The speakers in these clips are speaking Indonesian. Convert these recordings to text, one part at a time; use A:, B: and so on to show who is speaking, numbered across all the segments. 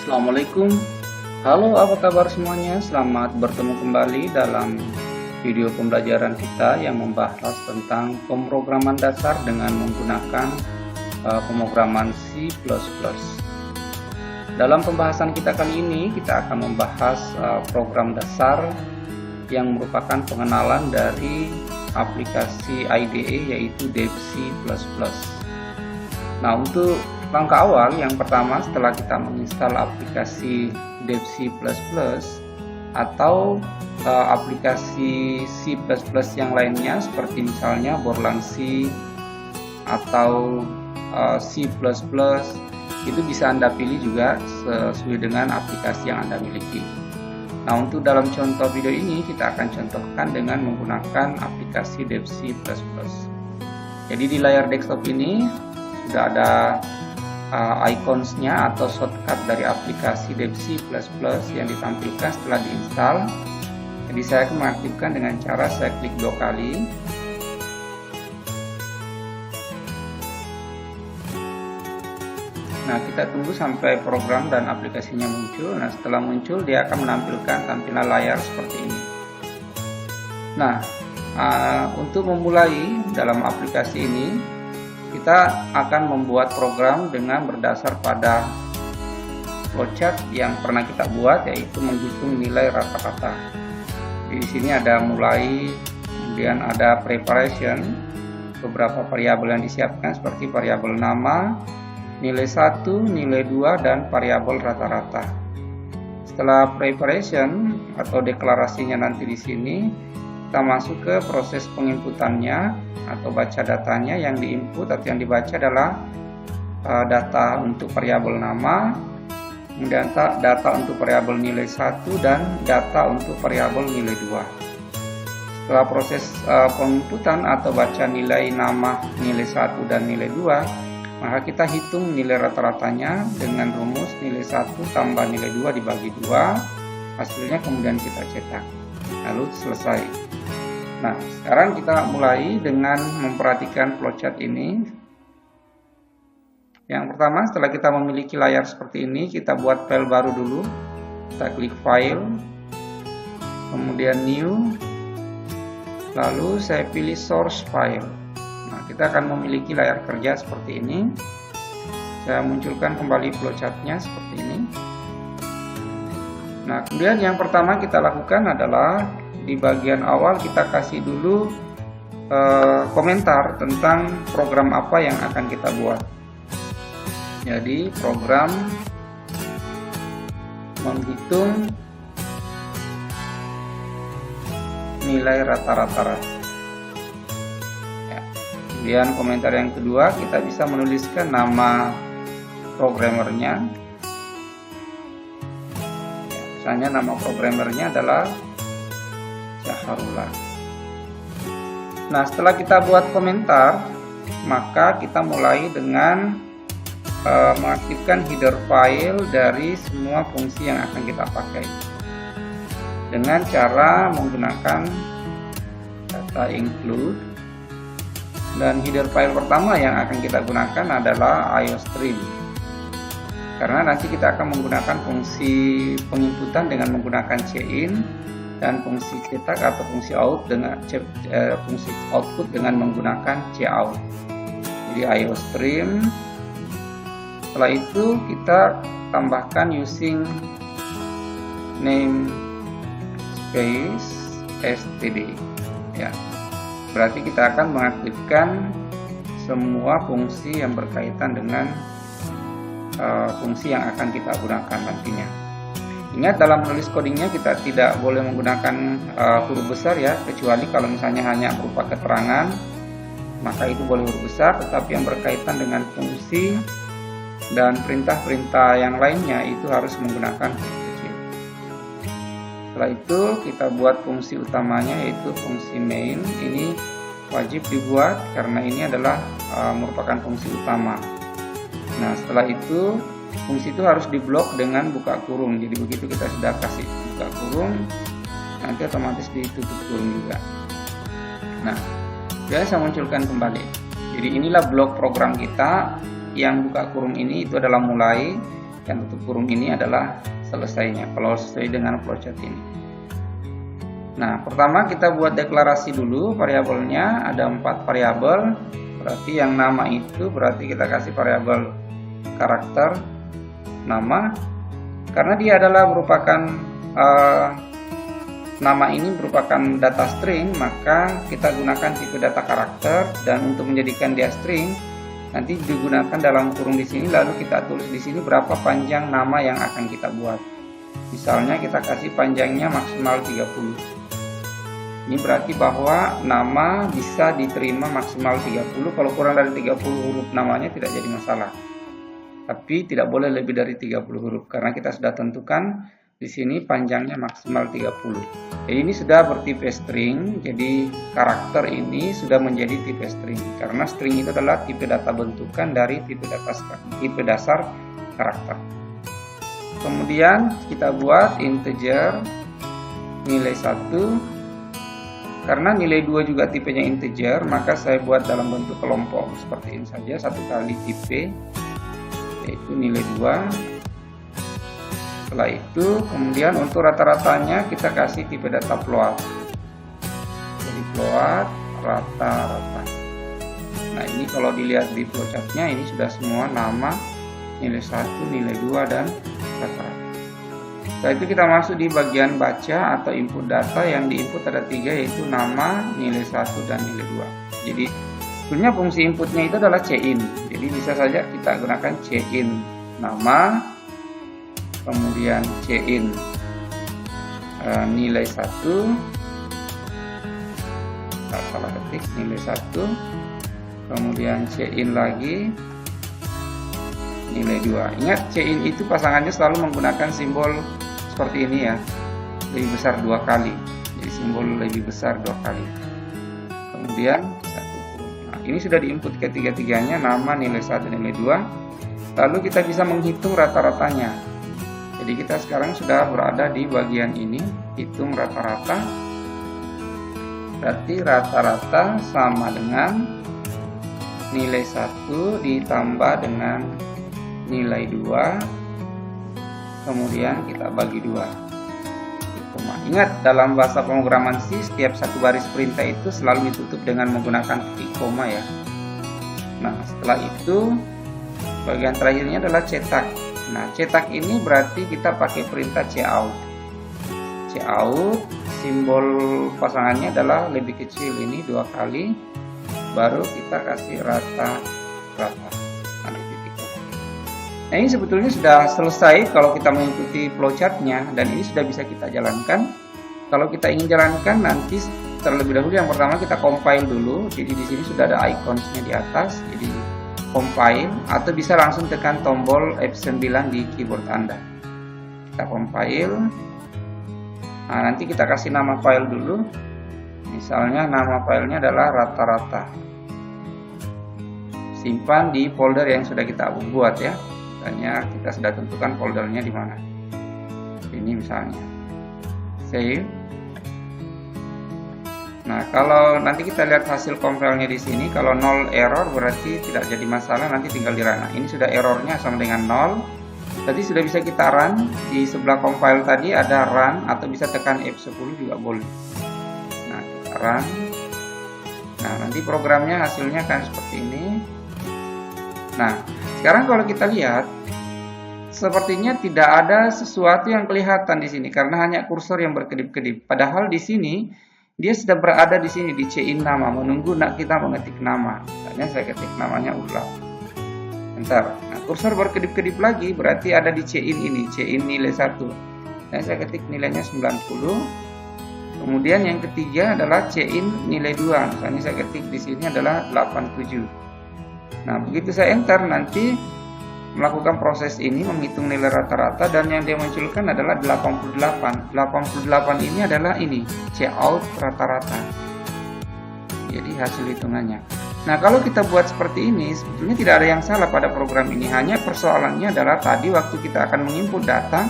A: Assalamualaikum. Halo, apa kabar semuanya? Selamat bertemu kembali dalam video pembelajaran kita yang membahas tentang pemrograman dasar dengan menggunakan pemrograman C++. Dalam pembahasan kita kali ini, kita akan membahas program dasar yang merupakan pengenalan dari aplikasi IDE yaitu DevC++. Nah, untuk langkah awal yang pertama setelah kita menginstal aplikasi DevC++ atau aplikasi C++ yang lainnya seperti misalnya Borland C atau C++, itu bisa Anda pilih juga sesuai dengan aplikasi yang Anda miliki. Nah, untuk dalam contoh video ini kita akan contohkan dengan menggunakan aplikasi DevC++. Jadi di layar desktop ini sudah ada iconsnya atau shortcut dari aplikasi DevC++ yang ditampilkan setelah diinstal. Jadi saya akan mengaktifkan dengan cara saya klik 2 kali. Nah, kita tunggu sampai program dan aplikasinya muncul. Nah, setelah muncul dia akan menampilkan tampilan layar seperti ini. Nah, untuk memulai dalam aplikasi ini kita akan membuat program dengan berdasar pada flowchart yang pernah kita buat, yaitu menghitung nilai rata-rata. Di sini ada mulai, kemudian ada preparation, beberapa variabel yang disiapkan seperti variabel nama, nilai 1, nilai 2, dan variabel rata-rata. Setelah preparation atau deklarasinya nanti di sini, kita masuk ke proses penginputannya atau baca datanya. Yang diinput atau yang dibaca adalah data untuk variabel nama, kemudian data untuk variabel nilai 1, dan data untuk variabel nilai 2. Setelah proses penginputan atau baca nilai nama, nilai 1, dan nilai 2, maka kita hitung nilai rata-ratanya dengan rumus nilai 1 tambah nilai 2 dibagi 2, hasilnya kemudian kita cetak, lalu selesai. Nah, sekarang kita mulai dengan memperhatikan flowchart ini. Yang pertama, setelah kita memiliki layar seperti ini, kita buat file baru dulu. Kita klik File, kemudian New, lalu saya pilih Source File. Nah, kita akan memiliki layar kerja seperti ini. Saya munculkan kembali flowchartnya seperti ini. Nah, kemudian yang pertama kita lakukan adalah di bagian awal kita kasih dulu komentar tentang program apa yang akan kita buat. Jadi program menghitung nilai rata-rata. Ya. Kemudian komentar yang kedua kita bisa menuliskan nama programmernya. Ya, misalnya nama programmernya adalah Syahrullah. Nah, setelah kita buat komentar, maka kita mulai dengan mengaktifkan header file dari semua fungsi yang akan kita pakai dengan cara menggunakan data include. Dan header file pertama yang akan kita gunakan adalah IOStream, karena nanti kita akan menggunakan fungsi penginputan dengan menggunakan cin dan fungsi cetak atau fungsi out dengan fungsi output dengan menggunakan cout. Jadi IOStream. Setelah itu kita tambahkan using namespace std. Ya, berarti kita akan mengaktifkan semua fungsi yang berkaitan dengan fungsi yang akan kita gunakan nantinya. Ingat, dalam menulis codingnya kita tidak boleh menggunakan huruf besar ya, kecuali kalau misalnya hanya berupa keterangan, maka itu boleh huruf besar. Tetapi yang berkaitan dengan fungsi dan perintah-perintah yang lainnya itu harus menggunakan huruf kecil. Setelah itu kita buat fungsi utamanya, yaitu fungsi main. Ini wajib dibuat karena ini adalah merupakan fungsi utama. Nah, setelah itu fungsi itu harus diblok dengan buka kurung. Jadi begitu kita sudah kasih buka kurung, nanti otomatis ditutup kurung juga. Nah, saya munculkan kembali. Jadi inilah blok program kita. Yang buka kurung ini itu adalah mulai. dan tutup kurung ini adalah selesainya kalau sesuai dengan flowchart ini. Nah, pertama kita buat deklarasi dulu variabelnya. Ada 4 variabel, berarti yang nama itu berarti kita kasih variabel karakter nama, karena dia adalah merupakan nama ini merupakan data string, maka kita gunakan tipe data karakter. Dan untuk menjadikan dia string, nanti digunakan dalam kurung di sini, lalu kita tulis di sini berapa panjang nama yang akan kita buat. Misalnya kita kasih panjangnya maksimal 30. Ini berarti bahwa nama bisa diterima maksimal 30. Kalau kurang dari 30 huruf namanya tidak jadi masalah. Tapi tidak boleh lebih dari 30 huruf karena kita sudah tentukan di sini panjangnya maksimal 30. Jadi ini sudah bertipe string, jadi karakter ini sudah menjadi tipe string karena string itu adalah tipe data bentukan dari tipe dasar karakter. Kemudian kita buat integer nilai 1. Karena nilai 2 juga tipenya integer, maka saya buat dalam bentuk kelompok seperti ini saja, 1 kali tipe yaitu nilai 2. Setelah itu kemudian untuk rata-ratanya kita kasih tipe data float. Jadi float rata-rata. Nah, ini kalau dilihat di flowchartnya ini sudah semua nama, nilai 1, nilai 2 dan rata-rata. Setelah itu kita masuk di bagian baca atau input data. Yang diinput ada 3 yaitu nama, nilai 1 dan nilai 2. Jadi sebenarnya fungsi inputnya itu adalah cin. Jadi bisa saja kita gunakan cin nama, kemudian cin nilai 1, salah ketik nilai 1, kemudian cin lagi nilai 2. Ingat, cin itu pasangannya selalu menggunakan simbol seperti ini ya, lebih besar 2 kali, jadi simbol lebih besar 2 kali. Kemudian ini sudah diinput ketiga-tiganya, nama, nilai 1, nilai 2. Lalu kita bisa menghitung rata-ratanya. Jadi kita sekarang sudah berada di bagian ini, hitung rata-rata. Berarti rata-rata sama dengan nilai 1 ditambah dengan nilai 2. Kemudian kita bagi 2. Ingat, dalam bahasa pemrograman C, setiap satu baris perintah itu selalu ditutup dengan menggunakan titik koma ya. Nah, setelah itu bagian terakhirnya adalah cetak. Nah, cetak ini berarti kita pakai perintah cout. Cout, simbol pasangannya adalah lebih kecil ini 2 kali, baru kita kasih rata-rata. Nah, ini sebetulnya sudah selesai kalau kita mengikuti flowchartnya, dan ini sudah bisa kita jalankan. Kalau kita ingin jalankan nanti terlebih dahulu yang pertama kita compile dulu. Jadi di sini sudah ada iconsnya di atas. Jadi compile, atau bisa langsung tekan tombol F9 di keyboard Anda. Kita compile. Nah, nanti kita kasih nama file dulu. Misalnya nama filenya adalah rata-rata. Simpan di folder yang sudah kita buat ya. Misalnya kita sudah tentukan foldernya di mana. Ini misalnya. Save. Nah, kalau nanti kita lihat hasil compile-nya di sini, kalau 0 error berarti tidak jadi masalah, nanti tinggal di run. Nah, ini sudah errornya sama dengan 0. Tadi sudah bisa kita run. Di sebelah compile tadi ada run, atau bisa tekan F10 juga boleh. Nah, kita run. Nah, nanti programnya hasilnya akan seperti ini. Nah, sekarang kalau kita lihat, sepertinya tidak ada sesuatu yang kelihatan di sini karena hanya kursor yang berkedip-kedip. Padahal di sini dia sudah berada di sini di cin nama, menunggu kita mengetik nama. Misalnya saya ketik namanya Urla. Bentar. Nah, kursor berkedip-kedip lagi berarti ada di cin ini, cin nilai 1. Nah, saya ketik nilainya 90. Kemudian yang ketiga adalah cin nilai 2. Misalnya saya ketik di sini adalah 87. Nah, begitu saya enter, nanti melakukan proses ini menghitung nilai rata-rata, dan yang dia munculkan adalah 88. 88 ini adalah ini, cout rata-rata. Jadi hasil hitungannya. Nah, kalau kita buat seperti ini, sebetulnya tidak ada yang salah pada program ini. Hanya persoalannya adalah tadi waktu kita akan menginput data,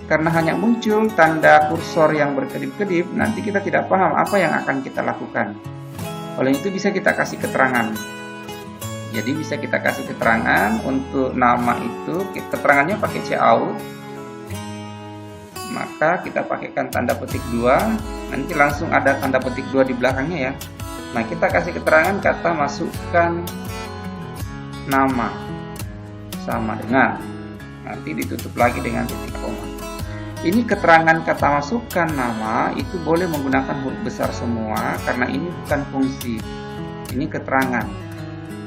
A: karena hanya muncul tanda kursor yang berkedip-kedip, nanti kita tidak paham apa yang akan kita lakukan. Oleh itu bisa kita kasih keterangan. Jadi bisa kita kasih keterangan untuk nama itu, keterangannya pakai cout. Maka kita pakaikan tanda petik 2, nanti langsung ada tanda petik 2 di belakangnya ya. Nah, kita kasih keterangan kata masukkan nama sama dengan, nanti ditutup lagi dengan titik koma. Ini keterangan kata masukkan nama itu boleh menggunakan huruf besar semua karena ini bukan fungsi, ini keterangan.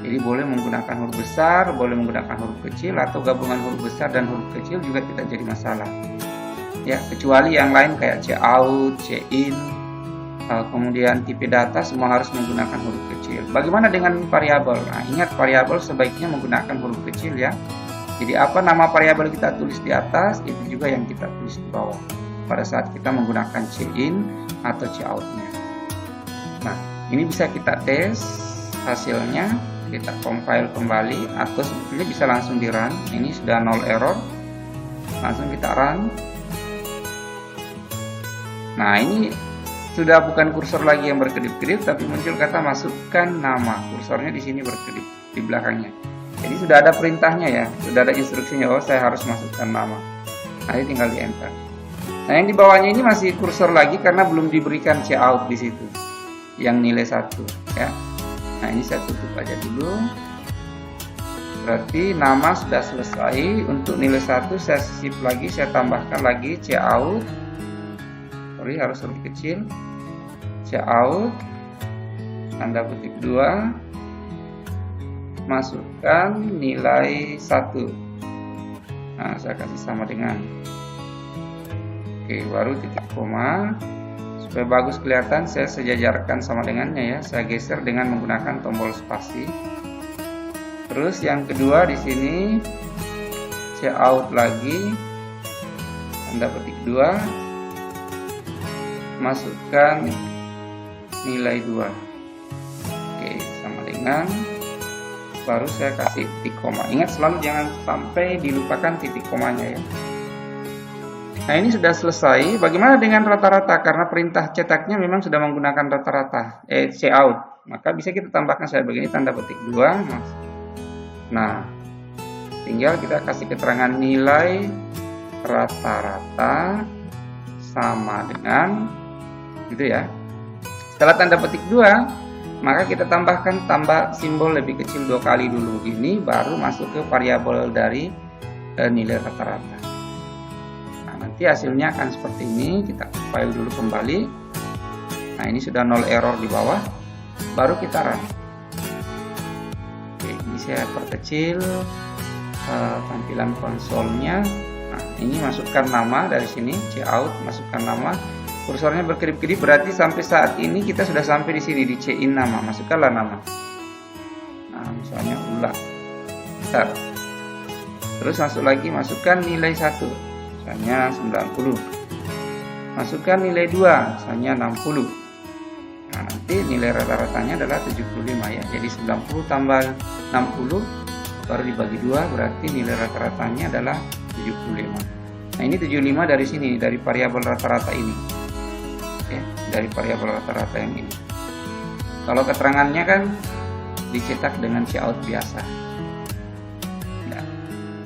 A: Jadi boleh menggunakan huruf besar, boleh menggunakan huruf kecil, atau gabungan huruf besar dan huruf kecil juga tidak jadi masalah. Ya, kecuali yang lain kayak cout, cin, kemudian tipe data semua harus menggunakan huruf kecil. Bagaimana dengan variabel? Nah, ingat variabel sebaiknya menggunakan huruf kecil ya. Jadi apa nama variabel kita tulis di atas, itu juga yang kita tulis di bawah pada saat kita menggunakan cin atau cout-nya. Nah, ini bisa kita tes hasilnya, kita compile kembali, atau sebetulnya bisa langsung di run. Ini sudah 0 error, langsung kita run. Nah, ini sudah bukan kursor lagi yang berkedip-kedip, tapi muncul kata masukkan nama. Kursornya di sini berkedip di belakangnya. Jadi sudah ada perintahnya ya, sudah ada instruksinya. Oh, saya harus masukkan nama. Nah, ini tinggal di enter. Nah, yang di bawahnya ini masih kursor lagi karena belum diberikan cout di situ, yang nilai 1 ya. Nah, ini saya tutup aja dulu. Berarti nama sudah selesai. Untuk nilai 1 saya sisip lagi, saya tambahkan lagi cout. Sorry, harus huruf kecil. Cout, tanda petik 2, masukkan nilai 1. Nah, saya kasih sama dengan. Oke, baru titik koma. Supaya bagus kelihatan, saya sejajarkan sama dengannya ya. Saya geser dengan menggunakan tombol spasi. Terus yang kedua di sini cout lagi, tanda petik 2, masukkan nilai 2. Oke, sama dengan, baru saya kasih titik koma. Ingat selalu jangan sampai dilupakan titik komanya ya. Nah, ini sudah selesai. Bagaimana dengan rata-rata? Karena perintah cetaknya memang sudah menggunakan rata-rata, cout. Maka bisa kita tambahkan saya begini, tanda petik 2. Nah, tinggal kita kasih keterangan nilai rata-rata sama dengan, gitu ya. Setelah tanda petik 2, maka kita tambahkan tambah simbol lebih kecil 2 kali dulu. Ini baru masuk ke variabel dari nilai rata-rata. Nanti hasilnya akan seperti ini. Kita compile dulu kembali. Nah, ini sudah 0 error di bawah, baru kita run. Oke, ini saya perkecil tampilan konsolnya. Nah, ini masukkan nama dari sini, cout, masukkan nama. Kursornya berkedip-kedip, berarti sampai saat ini kita sudah sampai di sini di cin nama. Masukkanlah nama. Nah, misalnya ulang. Bentar. Terus masuk lagi, masukkan nilai 1. Misalnya 90. Masukkan nilai 2, misalnya 60. Nah, nanti nilai rata-ratanya adalah 75 ya. Jadi 90 tambah 60 baru dibagi 2, berarti nilai rata-ratanya adalah 75. Nah, ini 75 dari sini, dari variabel rata-rata ini. Oke, dari variabel rata-rata yang ini. Kalau keterangannya kan dicetak dengan cout biasa. Ya.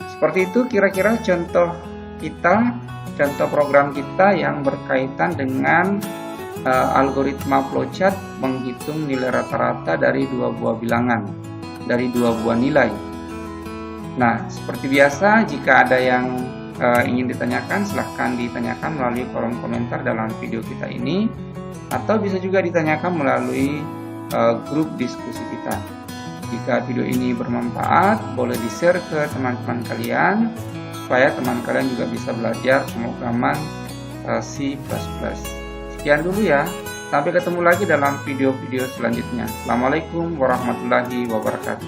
A: Seperti itu kira-kira contoh program kita yang berkaitan dengan algoritma flowchart menghitung nilai rata-rata dari 2 buah bilangan, dari 2 buah nilai. Nah, seperti biasa, jika ada yang ingin ditanyakan, silahkan ditanyakan melalui kolom komentar dalam video kita ini, atau bisa juga ditanyakan melalui grup diskusi kita. Jika video ini bermanfaat, boleh di-share ke teman-teman kalian, supaya teman kalian juga bisa belajar pemrograman C++. Sekian dulu ya, sampai ketemu lagi dalam video-video selanjutnya. Assalamualaikum warahmatullahi wabarakatuh.